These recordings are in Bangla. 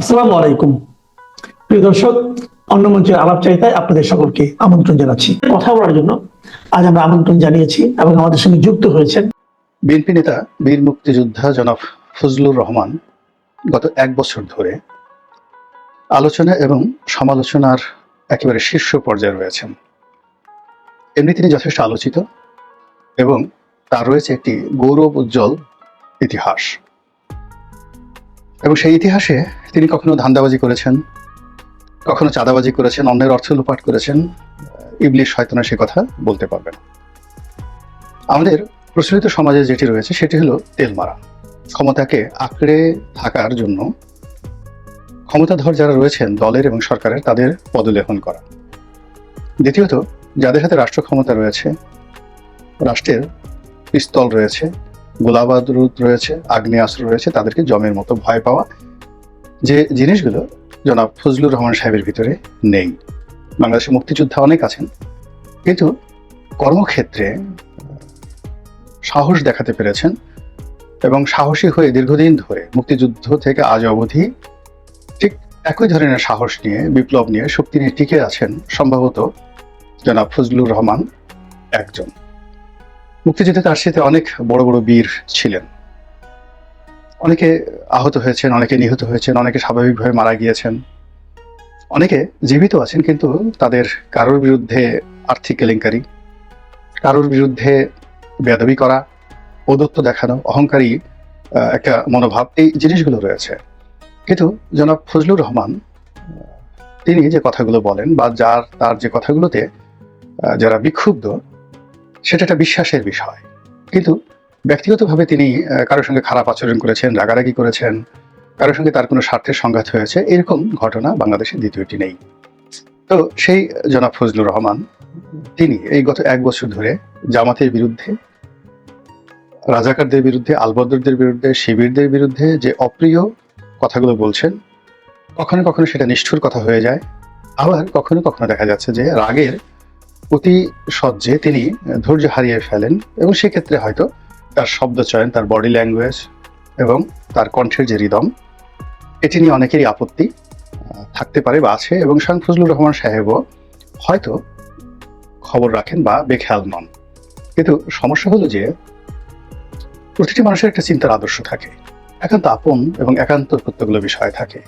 আসসালামু আলাইকুম প্রিয় দর্শক, অন্য মঞ্চের আলাপচারিতায় আপনাদের সকলকে আমন্ত্রণ জানাচ্ছি। কথা বলার জন্য আজ আমরা আমন্ত্রণ জানিয়েছি এবং আমাদের সঙ্গে যুক্ত হয়েছেন বিএনপি নেতা বীর মুক্তিযোদ্ধা জনাব ফজলুর রহমান। গত এক বছর ধরে আলোচনা এবং সমালোচনার একেবারে শীর্ষ পর্যায়ে রয়েছেন। এমনি তিনি যথেষ্ট আলোচিত এবং তার রয়েছে একটি গৌরব উজ্জ্বল ইতিহাস, এবং সেই ইতিহাসে তিনি কখনো ধান্দাবাজি করেছেন, কখনো চাঁদাবাজি করেছেন, অন্যের অর্থ লোপাট করেছেন। ইবলিশ শয়তান সে কথা বলতে পারবেন। আমাদের প্রচলিত সমাজে যেটি রয়েছে সেটি হলো তেল মারা, ক্ষমতাকে আঁকড়ে থাকার জন্য ক্ষমতাধর যারা রয়েছেন দলের এবং সরকারের, তাদের পদলেহন করা। দ্বিতীয়ত, যাদের হাতে রাষ্ট্র ক্ষমতা রয়েছে, রাষ্ট্রের পিস্তল রয়েছে, গোলাবারুদ রয়েছে, আগ্নেয়াস্ত্র রয়েছে, তাদেরকে জমের মতো ভয় পাওয়া, যে জিনিসগুলো জনাব ফজলুর রহমান সাহেবের ভিতরে নেই। বাংলাদেশের মুক্তিযোদ্ধা অনেক আছেন, কিন্তু কর্মক্ষেত্রে সাহস দেখাতে পেরেছেন এবং সাহসী হয়ে দীর্ঘদিন ধরে মুক্তিযুদ্ধ থেকে আজ অবধি ঠিক একই ধরনের সাহস নিয়ে, বিপ্লব নিয়ে, শক্তি নিয়ে টিকে আছেন সম্ভবত জনাব ফজলুর রহমান একজন। মুক্তিযুদ্ধে তার সাথে অনেক বড় বড় বীর ছিলেন, অনেকে আহত হয়েছেন, অনেকে নিহত হয়েছেন, অনেকে স্বাভাবিকভাবে মারা গিয়েছেন, অনেকে জীবিত আছেন, কিন্তু তাদের কারোর বিরুদ্ধে আর্থিক কেলেঙ্কারি, কারোর বিরুদ্ধে বেয়াদবি করা, ঔদ্ধত্য দেখানো, অহংকারী একটা মনোভাব, এই জিনিসগুলো রয়েছে। কিন্তু জনাব ফজলুর রহমান তিনি যে কথাগুলো বলেন বা তার যে কথাগুলোতে যারা বিক্ষুব্ধ, সেটা একটা বিশ্বাসের বিষয়। কিন্তু ব্যক্তিগতভাবে তিনি কারোর সঙ্গে খারাপ আচরণ করেছেন, রাগারাগি করেছেন, কারোর সঙ্গে তার কোনো স্বার্থের সংঘাত হয়েছে, এরকম ঘটনা বাংলাদেশে দ্বিতীয়টি নেই। তো সেই জনাব ফজলুর রহমান তিনি এই গত এক বছর ধরে জামাতের বিরুদ্ধে, রাজাকারদের বিরুদ্ধে, আলবদরদের বিরুদ্ধে, শিবিরদের বিরুদ্ধে যে অপ্রিয় কথাগুলো বলছেন, কখনো কখনো সেটা নিষ্ঠুর কথা হয়ে যায়, আবার কখনো কখনো দেখা যাচ্ছে যে রাগের অতিশয্যে তিনি ধৈর্য হারিয়ে ফেলেন, এবং সেক্ষেত্রে হয়তো তার শব্দ চয়ন, তার বডি ল্যাঙ্গুয়েজ এবং তার কণ্ঠের যে রিদম, এটি নিয়ে অনেকেরই আপত্তি থাকতে পারে বা আছে, এবং স্বয়ং ফজলুর রহমান সাহেবও হয়তো খবর রাখেন বা বেখেয়াল নন। কিন্তু সমস্যা হলো যে প্রতিটি মানুষের একটা চিন্তার আদর্শ থাকে, একান্ত আপন এবং একান্ত কর্তব্যগুলো বিষয় থাকে।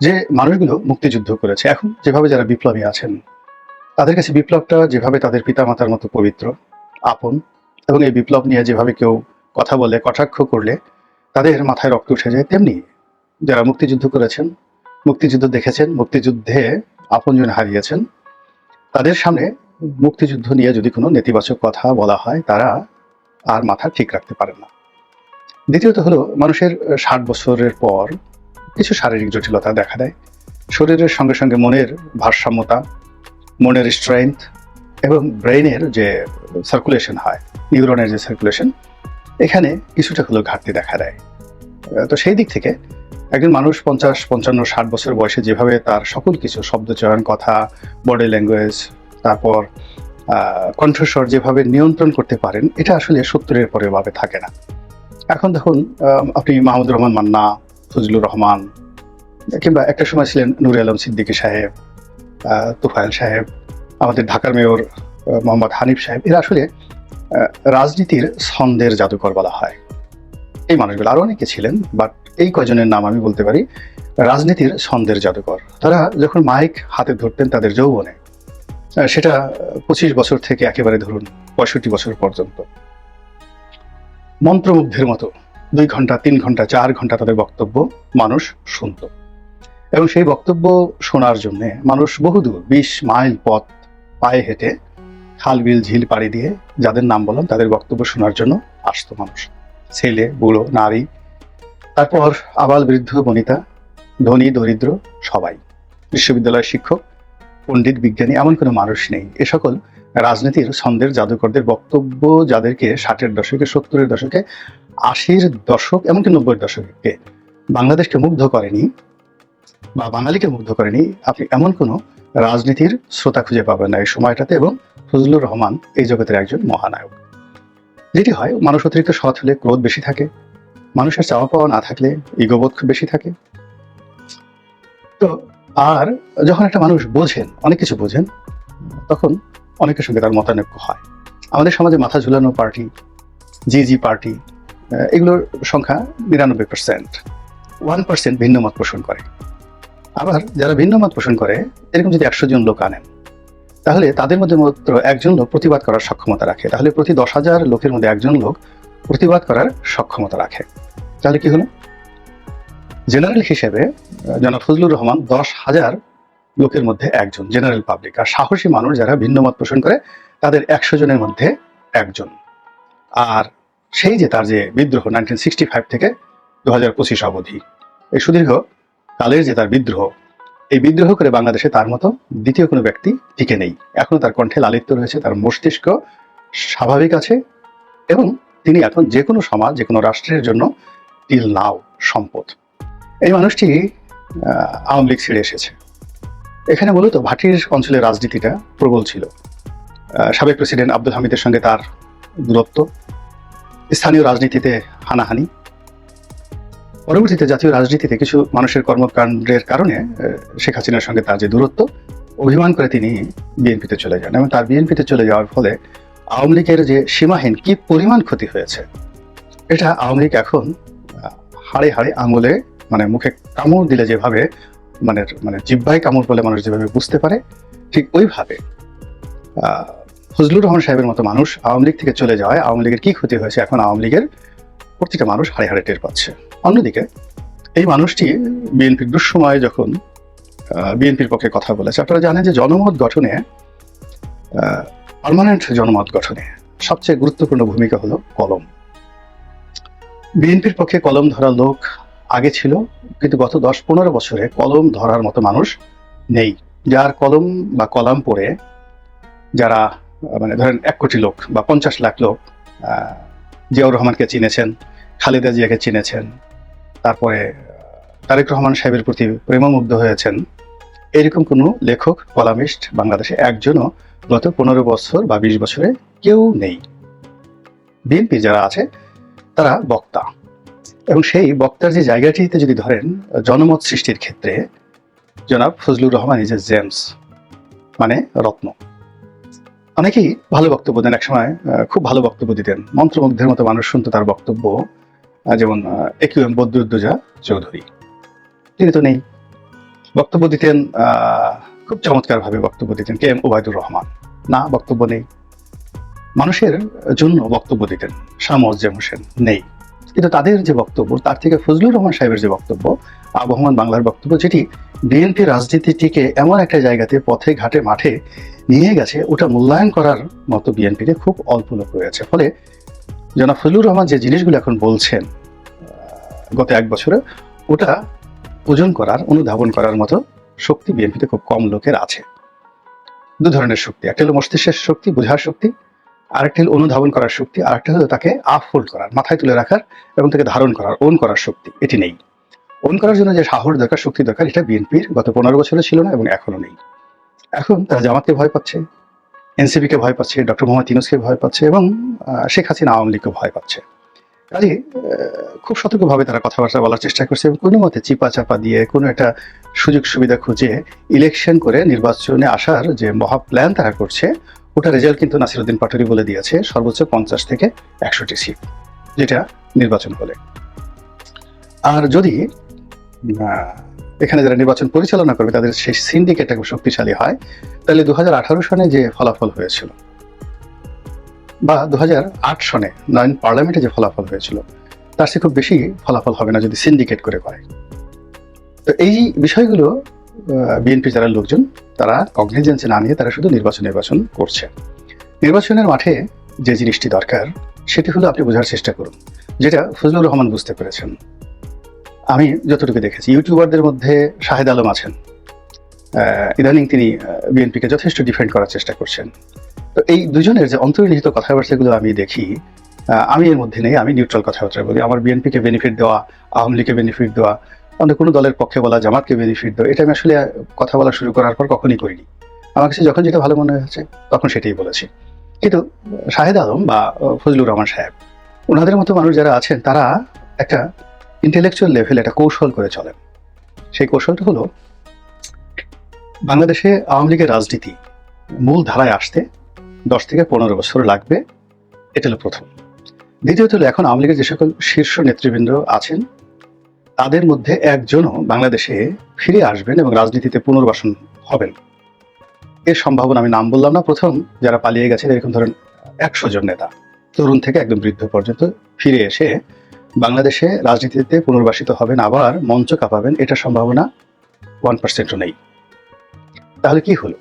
যে মানুষগুলো মুক্তিযুদ্ধ করেছে, এখন যেভাবে যারা বিপ্লবী আছেন, তাদের কাছে বিপ্লবটা যেভাবে তাদের পিতামাতার মতো পবিত্র, আপন, এবং এই বিপ্লব নিয়ে যেভাবে কেউ কথা বলে, কটাক্ষ করলে তাদের মাথায় রক্ত উঠে যায়, তেমনি যারা মুক্তিযুদ্ধ করেছেন, মুক্তিযুদ্ধ দেখেছেন, মুক্তিযুদ্ধে আপনজন হারিয়েছেন, তাদের সামনে মুক্তিযুদ্ধ নিয়ে যদি কোনো নেতিবাচক কথা বলা হয়, তারা আর মাথা ঠিক রাখতে পারে না। দ্বিতীয়ত হলো, মানুষের 60 বছরের পর কিছু শারীরিক জটিলতা দেখা দেয়। শরীরের সঙ্গে সঙ্গে মনের ভারসাম্যতা, মনের স্ট্রেংথ এবং ব্রেইনের যে সার্কুলেশন হয়, নিউরনের যে সার্কুলেশন, এখানে কিছুটা হলেও ঘাটতি দেখা দেয়। তো সেই দিক থেকে একজন মানুষ 50, 55, 60 বছর বয়সে যেভাবে তার সকল কিছু শব্দচয়ন, কথা, বডি ল্যাঙ্গুয়েজ, তারপর কণ্ঠস্বর যেভাবে নিয়ন্ত্রণ করতে পারেন, এটা আসলে 70-এর পরে ভাবে থাকে না। এখন দেখুন, আপনি মাহমুদুর রহমান মান্না, ফজলুর রহমান, কিংবা একটা সময় ছিলেন নূরে আলম সিদ্দিকী সাহেব, তুফাইল সাহেব, আমাদের ঢাকার মেয়র মোহাম্মদ হানিফ সাহেব, এরা আসলে রাজনীতির ছন্দের জাদুকর বলা হয়। এই মানুষগুলো আরো অনেকে ছিলেন, বাট এই কয়জনের নাম আমি বলতে পারি রাজনীতির ছন্দের জাদুকর। তারা যখন মাইক হাতে ধরতেন তাদের যৌবনে, সেটা 25 বছর থেকে একেবারে ধরুন 65 বছর পর্যন্ত, মন্ত্রমুগ্ধের মতো 2 ঘন্টা, 3 ঘন্টা, 4 ঘন্টা তাদের বক্তব্য মানুষ শুনত, এবং সেই বক্তব্য শোনার জন্য মানুষ বহুদূর 20 মাইল পথ পায়ে হেঁটে, খাল বিল ঝিল পাড়ি দিয়ে, যাদের নাম বললাম তাদের বক্তব্য শোনার জন্য আসতো মানুষ, ছেলে, বুড়ো, নারী, তারপর আবাল বৃদ্ধ বনিতা, ধনী দরিদ্র সবাই, বিশ্ববিদ্যালয়ের শিক্ষক, পণ্ডিত, বিজ্ঞানী, এমন কোনো মানুষ নেই এ সকল রাজনীতির ছন্দের জাদুকরদের বক্তব্য, যাদেরকে 60-এর দশকে, 70-এর দশকে, 80-র দশক, এমনকি 90-এর দশকে বাংলাদেশকে মুগ্ধ করেনি বা বাঙালিকে মুগ্ধ করেনি, আপনি এমন কোনো রাজনীতির শ্রোতা খুঁজে পাবেন না এই সময়টাতে। এবং ফজলুর রহমান এই জগতের একজন মহানায়ক। যেটি হয়, মানুষ অতিরিক্ত সৎ হলে ক্রোধ বেশি থাকে, মানুষের চাওয়া পাওয়া না থাকলে ইগোবোধ বেশি থাকে, তো আর যখন একটা মানুষ বোঝেন, অনেক কিছু বোঝেন, তখন অনেকের সঙ্গে তার মতানৈক্য হয়। আমাদের সমাজে মাথা ঝুলানো পার্টি, জি পার্টি, এগুলোর সংখ্যা 99%। 1% ভিন্ন মত পোষণ করে। আবার যারা ভিন্ন মত পোষণ করে, এরকম যদি 100 জন লোক আনেন, তাহলে তাদের মধ্যে মাত্র একজন লোক প্রতিবাদ করার সক্ষমতা রাখে। তাহলে প্রতি 10,000 লোকের মধ্যে একজন লোক প্রতিবাদ করার সক্ষমতা রাখে। তাহলে কি হলো? জেনারেল হিসেবে জনাব ফজলুর রহমান 10,000 লোকের মধ্যে একজন, জেনারেল পাবলিক। আর সাহসী মানুষ যারা ভিন্ন মত পোষণ করে, তাদের 100 জনের মধ্যে একজন। আর সেই যে তার যে বিদ্রোহ 1965 থেকে 2025 অবধি, এই সুদীর্ঘ কালের যে তার বিদ্রোহ, এই বিদ্রোহ করে বাংলাদেশে তার মতো দ্বিতীয় কোনো ব্যক্তি টিকে নেই। এখনো তার কণ্ঠে লালিত্য রয়েছে, তার মস্তিষ্ক স্বাভাবিক আছে, এবং তিনি এখন যে কোনো সমাজ, যে কোনো রাষ্ট্রের জন্য টিল নাও সম্পদ। এই মানুষটি আওয়ামী লীগ ছেড়ে এসেছে। এখানে মূলত ভাটির অঞ্চলের রাজনীতিটা প্রবল ছিল। সাবেক প্রেসিডেন্ট আব্দুল হামিদের সঙ্গে তার দূরত্ব, স্থানীয় রাজনীতিতে হানাহানি, পরবর্তীতে জাতীয় রাজনীতিতে কিছু মানুষের কর্মকাণ্ডের কারণে শেখ হাসিনার সঙ্গে তার যে দূরত্ব, অভিমান করে তিনি বিএনপিতে চলে যান। এবং তার বিএনপিতে চলে যাওয়ার ফলে আওয়ামী লীগের যে সীমাহীন কি পরিমাণ ক্ষতি হয়েছে, এটা আওয়ামী লীগ এখন হাড়ে হাড়ে আঙুলে, মানে মুখে কামড় দিলে যেভাবে মানে জিহ্বায় কামড় বলে মানুষ যেভাবে বুঝতে পারে, ঠিক ওইভাবে ফজলুর রহমান সাহেবের মতো মানুষ আওয়ামী লীগ থেকে চলে যাওয়ায় আওয়ামী লীগের কি ক্ষতি হয়েছে এখন আওয়ামী লীগের প্রতিটা মানুষ হাড়ে হাড়ে টের পাচ্ছে। অন্যদিকে এই মানুষটি বিএনপির দুঃসময়ে যখন বিএনপির পক্ষে কথা বলেছে, আপনারা জানেন যে জনমত গঠনে, পার্মানেন্ট জনমত গঠনে সবচেয়ে গুরুত্বপূর্ণ ভূমিকা হলো কলম। বিএনপির পক্ষে কলম ধরা লোক আগে ছিল, কিন্তু গত 10-15 বছরে কলম ধরার মতো মানুষ নেই। যার কলম বা কলাম পড়ে যারা, মানে ধরেন 1 কোটি লোক বা 50 লাখ লোক জিয়াউর রহমানকে চিনেছেন, খালেদা জিয়াকে চিনেছেন, তারপরে তারেক রহমান সাহেবের প্রতি প্রেমমুগ্ধ হয়েছেন, এরকম কোনো লেখক, কলামিস্ট বাংলাদেশে একজনও গত 15 বছর বা 20 বছরে কেউ নেই। বিএনপি যারা আছে তারা বক্তা, এবং সেই বক্তার যে জায়গাটিতে যদি ধরেন জনমত সৃষ্টির ক্ষেত্রে, জনাব Fazlur Rahman is a James, মানে রত্ন। অনেকেই ভালো বক্তব্য দেন, একসময় খুব ভালো বক্তব্য দিতেন, মন্ত্রমুগ্ধের মতো মানুষ শুনতো তার বক্তব্য, যেমন AQM বদরুদ্দোজা চৌধুরী। তিনি তো নেই। বক্তব্য দিতেন খুব চমৎকার ভাবে বক্তব্য দিতেন KM ওবায়দুর রহমান, না, বক্তব্য নেই। মানুষের জন্য বক্তব্য দিতেন শাহ মোয়াজ্জেম হোসেন, নেই। কিন্তু তাদের যে বক্তব্য, তার থেকে ফজলুর রহমান সাহেবের যে বক্তব্য, আবহমান বাংলার বক্তব্য, যেটি বিএনপি রাজনীতিটিকে এমন একটা জায়গাতে, পথে ঘাটে মাঠে নিয়ে গেছে, ওটা মূল্যায়ন করার মতো বিএনপিতে খুব অল্প লোক রয়েছে। ফলে জনাব ফজলুর রহমান যে জিনিসগুলো এখন বলছেন গত 1 বছরে, ওটা ওজন করার, অনুধাবন করার মতো শক্তি বিএনপিতে খুব কম লোকের আছে। 2 ধরনের শক্তি, একটা হলো মস্তিষ্কের শক্তি, বোঝার শক্তি, আরেকটা হলো অনুধাবন করার শক্তি, আরেকটা হলো তাকে আফোল্ড করার, মাথায় তুলে রাখার এবং তাকে ধারণ করার, ওন করার শক্তি। এটি নেই। ওন করার জন্য যে সাহস দরকার, শক্তি দরকার, এটা বিএনপির গত 15 বছরে ছিল না এবং এখনো নেই। এখন তারা জামাতকে ভয় পাচ্ছে, এনসিপিকে ভয় পাচ্ছে, ডক্টর মোহাম্মদ ইউনূসকে ভয় পাচ্ছে, এবং শেখ হাসিনা আওয়ামী লীগকে ভয় পাচ্ছে। কাজে খুব সতর্কভাবে তারা কথাবার্তা বলার চেষ্টা করছে, এবং কোনো মতে চিপা চাপা দিয়ে কোনো একটা সুযোগ সুবিধা খুঁজে ইলেকশন করে নির্বাচনে আসার যে মহা প্ল্যান তারা করছে, ওটা রেজাল্ট কিন্তু নাসিরউদ্দিন পাটোয়ারি বলে দিয়েছে, সর্বোচ্চ 50 থেকে 100টি সিট, যেটা নির্বাচন হলে। আর যদি এখানে যারা নির্বাচন পরিচালনা করবে তাদের সেই সিন্ডিকেটটা খুব শক্তিশালী হয়, তাহলে 2018 সনে যে ফলাফল হয়েছিল, বা 2008 সনে 9 পার্লামেন্টে যে ফলাফল হয়েছিল, তার চেয়ে খুব বেশি ফলাফল হবে না যদি সিন্ডিকেট করে। তো এই বিষয়গুলো বিএনপি যারা লোকজন, তারা কগনিজেন্সে না নিয়ে তারা শুধু নির্বাচন করছে। নির্বাচনের মাঠে যে জিনিসটি দরকার, সেটি হলো আপনি বোঝার চেষ্টা করুন, যেটা ফজলুর রহমান বুঝতে পেরেছেন। আমি যতটুকু দেখেছি, ইউটিউবারদের মধ্যে শাহেদ আলম আছেন, ইদানিং তিনি বিএনপিকে যথেষ্ট ডিফেন্ড করার চেষ্টা করছেন। তো এই দুজনের যে অন্তর্নিহিত কথাবার্তাগুলো আমি দেখি, আমি এর মধ্যে নেই, আমি নিউট্রাল কথাবার্তা বলি। আমার বিএনপিকে বেনিফিট দেওয়া, আওয়ামী লীগকে বেনিফিট দেওয়া, অন্য কোনো দলের পক্ষে বলা, জামাতকে বেনিফিট দেওয়া, এটা আমি আসলে কথা বলা শুরু করার পর কখনই করিনি। আমার কাছে যখন যেটা ভালো মনে হয়েছে তখন সেটাই বলেছি। কিন্তু শাহেদ আলম বা ফজলুর রহমান সাহেব, ওনাদের মতো মানুষ যারা আছেন, তারা একটা ইন্টেলেকচুয়াল লেভেলে একটা কৌশল করে চলেন। সেই কৌশলটা হলো বাংলাদেশে আওয়ামী লীগের রাজনীতি মূল ধারায় আসতে 10 থেকে 15 বছর লাগবে, এটা হলো প্রথম। দ্বিতীয়ত হলো এখন আওয়ামী লীগের যে সকল শীর্ষ নেতৃবৃন্দ আছেন তাদের মধ্যে একজনও বাংলাদেশে ফিরে আসবেন এবং রাজনীতিতে পুনর্বাসন হবেন, এর সম্ভাবনা আমি নাম বললাম না। প্রথম যারা পালিয়ে গেছেন এরকম ধরেন 100 জন নেতা, তরুণ থেকে একদম বৃদ্ধ পর্যন্ত ফিরে এসে বাংলাদেশে রাজনীতিতে পুনর্বাসিত হবেন, আবার মঞ্চ কাঁপাবেন, এটা সম্ভাবনা 1%ও নেই। তাহলে কি হলো?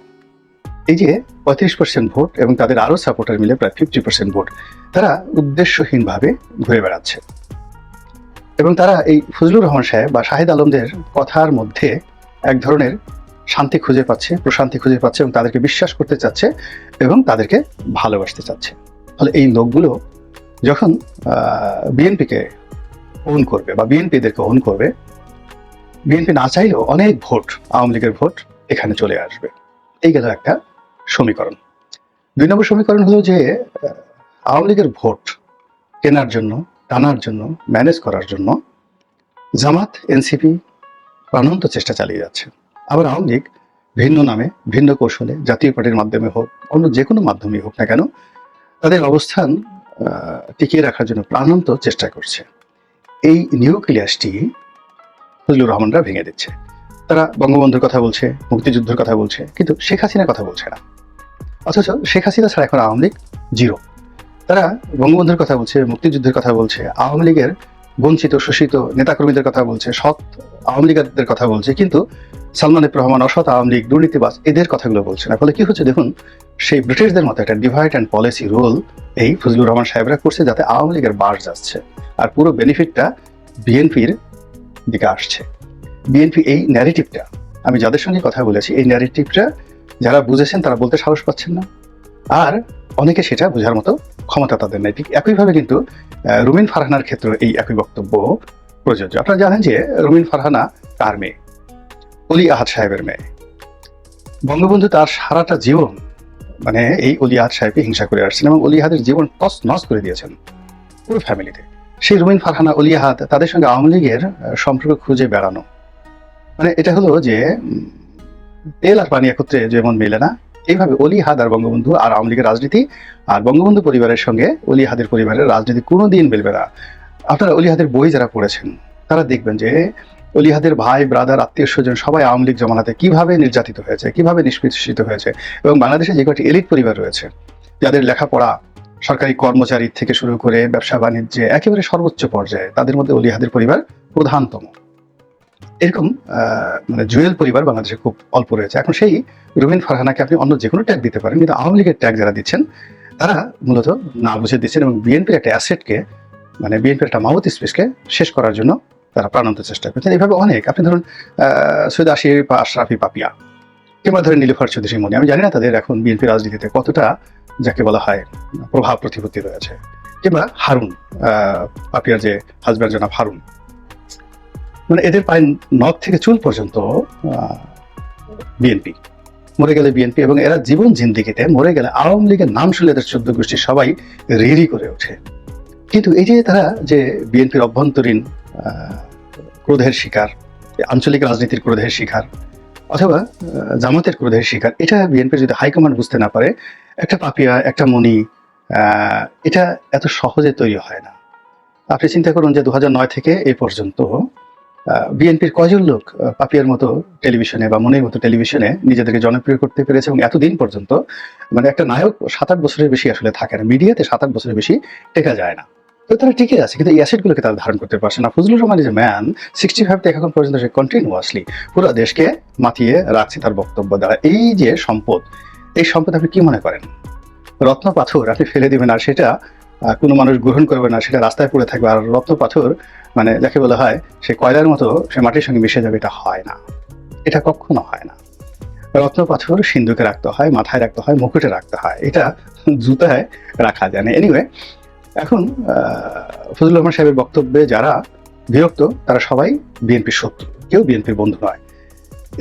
এই যে 35% ভোট এবং তাদের আরো সাপোর্টার মিলে প্রায় 50% ভোট, তারা উদ্দেশ্যহীনভাবে ঘুরে বেড়াচ্ছে এবং তারা এই ফজলুর রহমান সাহেব বা শাহিদ আলমদের কথার মধ্যে এক ধরনের শান্তি খুঁজে পাচ্ছে, প্রশান্তি খুঁজে পাচ্ছে এবং তাদেরকে বিশ্বাস করতে চাচ্ছে এবং তাদেরকে ভালোবাসতে চাচ্ছে। ফলে এই লোকগুলো যখন বিএনপিকে ওন করবে বা বিএনপি এদেরকে ওন করবে, বিএনপি না চাইলেও অনেক ভোট, আওয়ামী লীগের ভোট এখানে চলে আসবে। এই গেল একটা সমীকরণ। 2 নম্বর সমীকরণ হলো যে আওয়ামী লীগের ভোট কেনার জন্য, টানার জন্য, ম্যানেজ করার জন্য জামাত, এনসিপি প্রাণান্ত চেষ্টা চালিয়ে যাচ্ছে। আবার আওয়ামী লীগ ভিন্ন নামে, ভিন্ন কৌশলে, জাতীয় পার্টির মাধ্যমে হোক, অন্য যে কোনো মাধ্যমে হোক না কেন, তাদের অবস্থান টিকিয়ে রাখার জন্য প্রাণান্ত চেষ্টা করছে। এই নিউক্লিয়াসটি ফজলুর রহমানরা ভেঙে দিচ্ছে। তারা বঙ্গবন্ধুর কথা বলছে, মুক্তিযুদ্ধের কথা বলছে, কিন্তু শেখ হাসিনার কথা বলছে না। অথচ শেখ হাসিনা ছাড়া এখন আওয়ামী লীগ জিরো। তারা বঙ্গবন্ধুর কথা বলছে, মুক্তিযুদ্ধের কথা বলছে, আওয়ামী লীগের বঞ্চিত শোষিত নেতাকর্মীদের কথা বলছে, সৎ আওয়ামী লীগের কথা বলছে, কিন্তু সালমান এফ রহমান, অসৎ আওয়ামী লীগ, দুর্নীতিবাজ, এদের কথাগুলো বলছে না। ফলে কি হচ্ছে দেখুন, সেই ব্রিটিশদের মতো একটা ডিভাইড অ্যান্ড পলিসি রোল এই ফজলুর রহমান সাহেবরা করছে, যাতে আওয়ামী লীগের বাস যাচ্ছে আর পুরো বেনিফিটটা বিএনপির দিকে আসছে। বিএনপি এই ন্যারেটিভটা, আমি যাদের সঙ্গে কথা বলেছি, এই ন্যারেটিভটা যারা বুঝেছেন তারা বলতে সাহস পাচ্ছেন না, আর অনেকে সেটা বোঝার মতো ক্ষমতা তাদের নেই। ঠিক একইভাবে কিন্তু রুমিন ফারহানার ক্ষেত্রে এই একই বক্তব্য প্রযোজ্য। আপনারা জানেন যে রুমিন ফারহানা কার মেয়ে? অলি আহাদ সাহেবের মেয়ে। বঙ্গবন্ধু তার সারাটা জীবন মানে এই অলি আহাদ সাহেবকে হিংসা করে আসছেন এবং অলি আহাদের জীবন তস নস করে দিয়েছেন পুরো ফ্যামিলিতে। সেই রুমিন ফারহানা, অলি আহাদ, তাদের সঙ্গে আওয়ামী লীগের সম্পর্ক খুঁজে বেড়ানো, মানে এটা হলো যে তেল আর পানি একত্রে যেমন মেলে না, এইভাবে অলি আহাদ আর বঙ্গবন্ধু আর আওয়ামী লীগের রাজনীতি আর বঙ্গবন্ধু পরিবারের সঙ্গে অলি আহাদের পরিবারের রাজনীতি কোনোদিন মিলবে না। আপনারা অলি আহাদের বই যারা পড়েছেন তারা দেখবেন যে অলি আহাদের ভাই, ব্রাদার, আত্মীয় স্বজন সবাই আওয়ামী লীগ জমানাতে কিভাবে নির্যাতিত হয়েছে, কিভাবে নিষ্পেষিত হয়েছে। এবং বাংলাদেশে যে কয়েকটি এলিট পরিবার রয়েছে, যাদের লেখাপড়া, সরকারি কর্মচারী থেকে শুরু করে ব্যবসা বাণিজ্যে একেবারে সর্বোচ্চ পর্যায়ে, তাদের মধ্যে অলি আহাদের পরিবার প্রধানতম। এরকম মানে জুয়েল পরিবার বাংলাদেশে খুব অল্প রয়েছে। এখন সেই রুমিন ফারহানাকে আপনি অন্য যে কোনো ট্যাগ দিতে পারেন, কিন্তু আওয়ামী লীগের ট্যাগ যারা দিচ্ছেন তারা মূলত না বুঝে দিচ্ছেন এবং বিএনপির একটা অ্যাসেটকে, মানে বিএনপির একটা মাউথ স্পেসকে শেষ করার জন্য তারা প্রাণান্ত চেষ্টা করছেন। এইভাবে অনেক, আপনি ধরুন সৈয়দ আশির বা আশরাফি পাপিয়া, কিংবা ধরেন নীলুফার চৌধুরী মনি, আমি জানি না তাদের এখন বিএনপি রাজনীতিতে কতটা যাকে বলা হয় প্রভাব প্রতিপত্তি রয়েছে, কিংবা হারুন, পাপিয়ার যে হাজব্যান্ড জনাব হারুন, মানে এদের পায়ের নখ থেকে চুল পর্যন্ত বিএনপি, মরে গেলে বিএনপি, এবং এরা জীবন জিন্দিগিতে মরে গেলে আওয়ামী লীগের নাম শুনলে এদের 14 গোষ্ঠী সবাই রিরি করে ওঠে। কিন্তু এই যে তারা যে বিএনপির অভ্যন্তরীণ ক্রোধের শিকার, আঞ্চলিক রাজনীতির ক্রোধের শিকার, অথবা জামাতের ক্রোধের শিকার, এটা বিএনপির যদি হাইকমান্ড বুঝতে না পারে, একটা পাপিয়া, একটা মনি, এটা এত সহজে তৈরি হয় না। আপনি চিন্তা করুন যে 2009 থেকে এই পর্যন্ত বিএনপির কয়জন লোক পাপিয়ার মতো টেলিভিশনে বা মনির মতো টেলিভিশনে নিজেদেরকে জনপ্রিয় করতে পেরেছে, এবং এতদিন পর্যন্ত মানে একটা নায়ক 7-8 বছরের বেশি আসলে থাকে না, মিডিয়াতে 7-8 বছরের বেশি টেকা যায় না। তো তারা টিকে আছে, কিন্তু এই অ্যাসেটগুলোকে তারা ধারণ করতে পারছে না। Fazlur Rahman is a man, 65 থেকে এখন পর্যন্ত সে কন্টিনিউয়াসলি পুরো দেশকে মাতিয়ে রাখছে তার বক্তব্য দ্বারা। এই যে সম্পদ, এই সম্পদ আপনি কি মনে করেন রত্ন পাথর আপনি ফেলে দিবেন আর সেটা কোনো মানুষ গ্রহণ করবে না, সেটা রাস্তায় পড়ে থাকবে, আর রত্ন পাথর মানে যাকে বলা হয় সে কয়লার মতো সে মাটির সঙ্গে মিশে যাবে? এটা হয় না, এটা কখনো হয় না। রত্ন পাথর সিন্ধুকে রাখতে হয়, মাথায় রাখতে হয়, মুকুটে রাখতে হয়, এটা জুতায় রাখা যায় না। এনিওয়ে, এখন ফজলুর রহমান সাহেবের বক্তব্যে যারা বিরক্ত তারা সবাই বিএনপির শত্রু, কেউ বিএনপির বন্ধু নয়।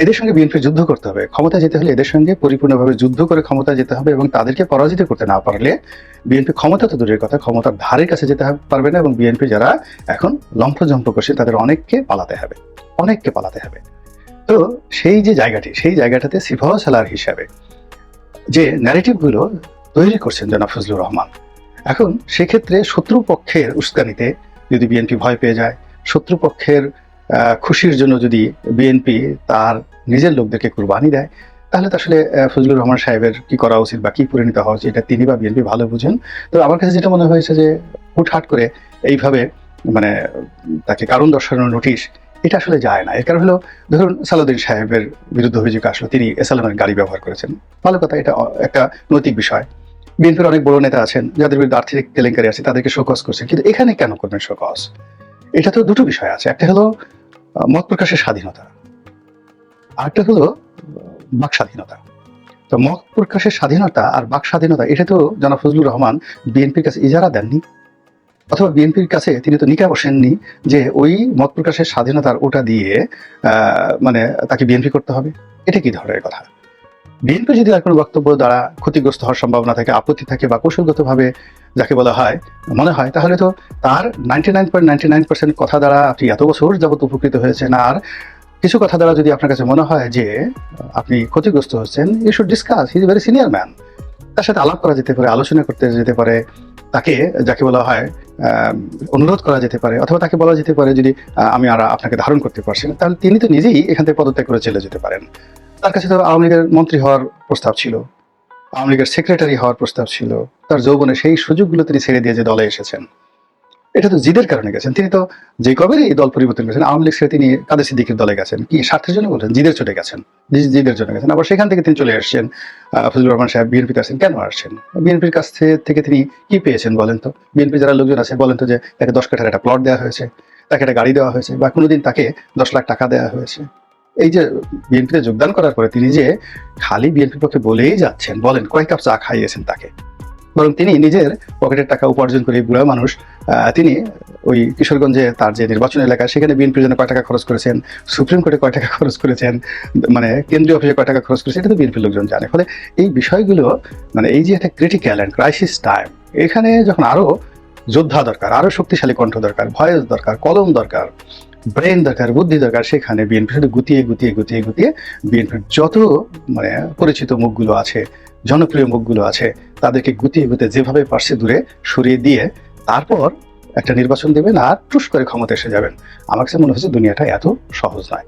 এদের সঙ্গে বিএনপির যুদ্ধ করতে হবে, ক্ষমতা যেতে হলে এদের সঙ্গে পরিপূর্ণভাবে যুদ্ধ করে ক্ষমতা যেতে হবে, এবং তাদেরকে পরাজিত করতে না পারলে বিএনপি ক্ষমতা তো দূরের কথা, ক্ষমতার ধারের কাছে যেতে পারবে না। এবং বিএনপি যারা এখন লম্ফজম্প করছে তাদের অনেককে পালাতে হবে, অনেককে পালাতে হবে। তো সেই জায়গাটাতে সিফাহ সালার হিসাবে যে ন্যারেটিভগুলো তৈরি করছেন জনাব ফজলুর রহমান, এখন সেক্ষেত্রে শত্রুপক্ষের উস্কানিতে যদি বিএনপি ভয় পেয়ে যায়, শত্রুপক্ষের খুশির জন্য যদি বিএনপি তার নিজের লোকদেরকে কুরবানি দেয়, তাহলে তো আসলে ফজলুর রহমান সাহেবের কি করা উচিত বা কি পরিণত হওয়া উচিত এটা তিনি বা বিএনপি ভালো বুঝেন। তো আমার কাছে যেটা মনে হয়েছে যে হুটহাট করে এইভাবে মানে তাকে কারণ দর্শানোর নোটিশ, এটা আসলে যায় না। এর কারণ হলো, ধরুন সালাউদ্দিন সাহেবের বিরুদ্ধে অভিযোগ আসলো তিনি এসালামের গাড়ি ব্যবহার করেছেন, ভালো কথা, এটা একটা নৈতিক বিষয়। বিএনপির অনেক বড় নেতা আছেন যাদের বিরুদ্ধে আর্থিক কেলেঙ্কারি আছে, তাদেরকে শোকজ করছেন, কিন্তু এখানে কেন করবেন শোকজ? এটা তো দুটো বিষয় আছে, একটা হলো মত প্রকাশের স্বাধীনতা, আরেকটা হলো বাক স্বাধীনতা। তো মত প্রকাশের স্বাধীনতা আর বাক স্বাধীনতা এটা তো জনাব ফজলুর রহমান বিএনপির কাছে ইজারা দেননি, অথবা বিএনপির কাছে তিনি তো নিকা বসেননি যে ওই মত প্রকাশের স্বাধীনতার ওটা দিয়ে মানে তাকে বিএনপি করতে হবে। এটা কি ধরনের কথা? বিএনপি যদি আর কোনো বক্তব্য দ্বারা ক্ষতিগ্রস্ত হওয়ার সম্ভাবনা থাকে, আপত্তি থাকে বা কৌশলগতভাবে যাকে বলা হয় মনে হয়, তাহলে তো তার 99.99% কথা দ্বারা আপনি এত বছর যাবত উপকৃত হয়েছেন, আর কিছু কথা দ্বারা যদি আপনার কাছে মনে হয় যে আপনি ক্ষতিগ্রস্ত হচ্ছেন, you should discuss, he is very senior man. তার সাথে আলাপ করা যেতে পারে, আলোচনা করতে যেতে পারে, তাকে যাকে বলা হয় অনুরোধ করা যেতে পারে, অথবা তাকে বলা যেতে পারে যদি আমি আর আপনাকে ধারণ করতে পারছি না, তাহলে তিনি তো নিজেই এখান থেকে পদত্যাগ করে চলে যেতে পারেন। তার কাছে তো আওয়ামী লীগের মন্ত্রী হওয়ার প্রস্তাব ছিল, আওয়ামী লীগের সেক্রেটারি হওয়ার প্রস্তাব ছিল, তার যৌবনে সেই সুযোগগুলো তিনি ছেড়ে দিয়ে যে দলে এসেছেন, এটা তো জিদের কারণে গেছেন। তিনি তো যে কবে এই দল পরিবর্তন করেছেন, আওয়ামী লীগ ছেড়ে তিনি কাদের সিদ্দিকের দলে গেছেন, কি স্বার্থের জন্য বলছেন? জিদের চলে গেছেন, জিদের জন্য গেছেন। আবার সেখান থেকে তিনি চলে আসছেন ফজলুর রহমান সাহেব বিএনপিতে আসছেন। কেন আসছেন? বিএনপির কাছ থেকে তিনি কি পেয়েছেন বলেন তো? বিএনপি যারা লোকজন আছে বলেন তো যে তাকে 10 কাঠার একটা প্লট দেওয়া হয়েছে, তাকে একটা গাড়ি দেওয়া হয়েছে, বা কোনোদিন তাকে 10 লাখ টাকা দেওয়া হয়েছে। এই যে বিএনপিতে যোগদান করার পরে তিনি যে খালি বিএনপির পক্ষে বলেই যাচ্ছেন, বলেন কয় কাপ চা খাইয়েছেন তাকে? বরং তিনি নিজের পকেটের টাকা উপার্জন করে, বুড়া মানুষ, তিনি ওই কিশোরগঞ্জে তার যে নির্বাচন এলাকা সেখানে বিএনপির জন্য কয় টাকা খরচ করেছেন, সুপ্রিম কোর্টে কয় টাকা খরচ করেছেন, মানে কেন্দ্রীয় অফিসে কয় টাকা খরচ করেছেন, এটা তো বিএনপির লোকজন জানে। ফলে এই বিষয়গুলো মানে এই যে একটা ক্রিটিক্যাল অ্যান্ড ক্রাইসিস টাইম, এখানে যখন আরো যোদ্ধা দরকার, আরো শক্তিশালী কণ্ঠ দরকার, ভয়েস দরকার, কলম দরকার, ব্রেন দরকার, বুদ্ধি দরকার, সেখানে বিএনপি শুধু গুতিয়ে বিএনপির যত মানে পরিচিত মুখগুলো আছে, জনপ্রিয় মুখগুলো আছে, তাদেরকে গুতিয়ে যেভাবে পারছে দূরে সরিয়ে দিয়ে তারপর একটা নির্বাচন দেবেন আর টুস করে ক্ষমতা এসে যাবেন। আমার কাছে মনে হচ্ছে দুনিয়াটা এত সহজ নয়।